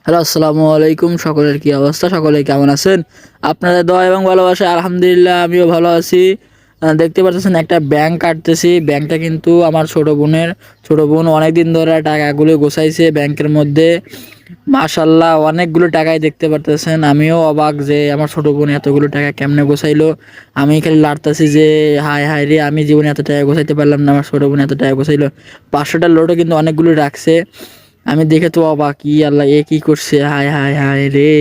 Hello, আসসালামু আলাইকুম। সকলের কি অবস্থা? সকলে কেমন আছেন? আপনাদের দোয়া এবং ভালোবাসা আলহামদুলিল্লাহ আমিও ভালো আছি। দেখতে পাচ্ছেন একটা ব্যাংক কাটতেছি। ব্যাংকটা কিন্তু আমার ছোট বোন অনেকদিন ধরে টাকাগুলো গোছাইছে ব্যাংকের মধ্যে। মাশাল্লাহ অনেকগুলো টাকাই দেখতে পারতেছেন। আমিও অবাক যে আমার ছোট বোন এতগুলো টাকা কেমনে গোছাইলো। আমি খালি লাড়তাছি যে হায় হায় রে, আমি জীবনে এত টাকা গোছাইতে পারলাম না, আমার ছোট বোন এত টাকা গোছাইলো। 500টার নোটও কিন্তু অনেকগুলো রাখছে। আমি দেখে তো অবাক, কি আল্লাহ এ কি করছে, হায় হায় হায় রে।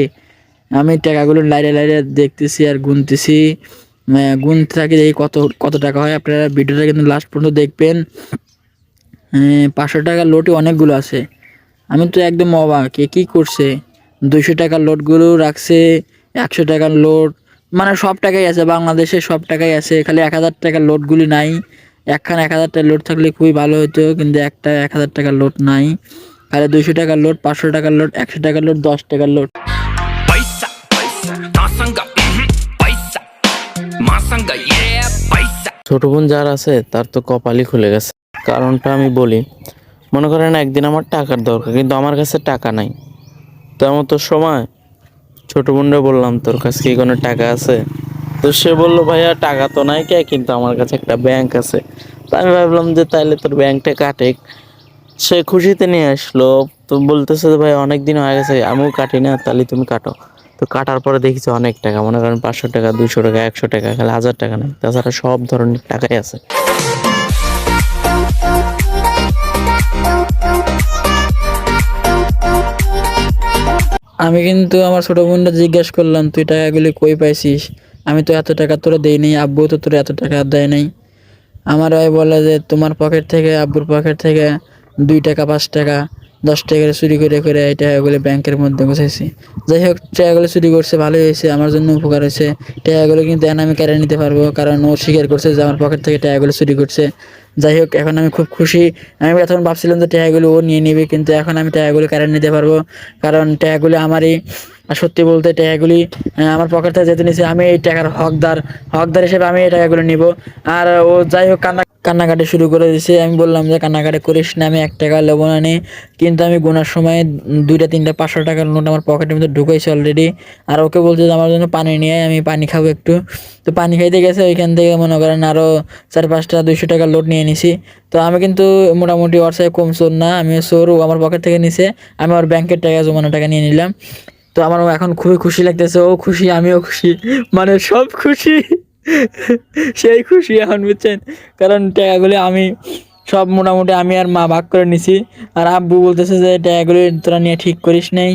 আমি টাকাগুলো লাইরে লাইরে দেখতেছি আর গুনতেছি। গুনতে থাকি দেখি কত কত টাকা হয়। আপনারা ভিডিওটা কিন্তু লাস্ট পর্যন্ত দেখবেন। 500 টাকার নোটই অনেকগুলো আছে। আমি তো একদম অবাক, এ কি করছে। 200 টাকার নোটগুলো রাখছে, 100 টাকার নোট, মানে সব টাকাই আছে, বাংলাদেশে সব টাকাই আছে, খালি 1000 টাকার নোটগুলি নাই। একখান 1000 টাকার নোট থাকলে খুবই ভালো হতো, কিন্তু একটা 1000 টাকার নোট নাই। খালি 200 টাকার নোট, 500 টাকার নোট, 100 টাকার নোট, 10 টাকার note. Paisa, paisa, masanga, paisa, masanga, yeah, paisa. ছোট বোন যার আছে তার তো কপালই খুলে গেছে। কারণটা আমি বলি, মনে করেন একদিন আমার টাকার দরকার, কিন্তু আমার কাছে টাকা নাই। তেমন তো সময় ছোট বোনরে বললাম, তোর কাছে কি কোনো টাকা আছে? তো সে বললো, ভাইয়া টাকা তো নাই কে, কিন্তু আমার কাছে একটা ব্যাংক আছে। তো আমি ভাবলাম যে তাইলে তোর ব্যাংকটা কাটে। সে খুশিতে নিয়ে আসলো। তো বলতেছে যে ভাই অনেক দিন হয়ে গেছে, আমিও কাটি না, তাহলে তুমি কাটো। তো কাটার পরে দেখেছি অনেক টাকা, মনে করেন 500 টাকা, 200 টাকা, 100 টাকা, খালি 1000 টাকা নেই, তাছাড়া সব ধরনের টাকাই আছে। আমি কিন্তু আমার ছোট বোনটা জিজ্ঞেস করলাম, তুই টাকাগুলি কই পাইছিস? আমি তো এত টাকা তোরা দেই নাই, আব্বু তো তোরা এত টাকা দেয় নাই। আমার ভাই বলে যে তোমার পকেট থেকে, আব্বুর পকেট থেকে 2 টাকা, 5 টাকা, 10 টাকা করে চুরি করে করে এই টাকাগুলো ব্যাংকের মধ্যে গুছাইছি। যাই হোক, টাকাগুলো চুরি করছে, ভালোই হয়েছে, আমার জন্য উপকার হয়েছে। টাকাগুলো কিন্তু এখন আমি কেড়ে নিতে পারবো, কারণ ও স্বীকার করছে যে আমার পকেট থেকে টাকাগুলো চুরি করছে। যাই হোক, এখন আমি খুব খুশি। আমি এখন ভাবছিলাম যে টাকাগুলো ও নিয়ে নিবে, কিন্তু এখন আমি টাকাগুলো কেড়ে নিতে পারবো, কারণ টাকাগুলো আমারই। আর সত্যি বলতে টাকাগুলি আমার পকেট থেকে যেতে নিছে, আমি এই টাকার হকদার। হকদার হিসেবে আমি এই টাকাগুলো নিব। আর ও যাই হোক কান্নাকাটি শুরু করে দিয়েছে। আমি বললাম যে কান্নাকাটি করিস না, আমি 1 টাকা নেবো না নে। কিন্তু আমি গোনার সময় 2টা 3টা 500 টাকার নোট আমার পকেটের মধ্যে ঢুকাইছে অলরেডি। আর ওকে বলছে যে আমার জন্য পানি নিয়ে আয়, আমি পানি খাবো একটু। তো পানি খাইতে গেছে, ওইখান থেকে মনে করেন আরও 4-5টা 200 টাকার নোট নিয়ে নিছি। তো আমি কিন্তু মোটামুটি ওর সাথে কম চোর না, আমি চোর। ও আমার পকেট থেকে নিছে, আমি ওর ব্যাংকের টাকা, জমানো টাকা নিয়ে নিলাম। তো আমার এখন খুবই খুশি লাগতেছে, ও খুশি আমিও খুশি, মানে সব খুশি। সেই খুশি এখন, বুঝছেন? কারণ টাকাগুলি আমি সব মোটামুটি আমি আর মা ভাগ করে নিছি। আর আব্বু বলতেছে যে টাকাগুলি তোরা নিয়ে ঠিক করিস নাই।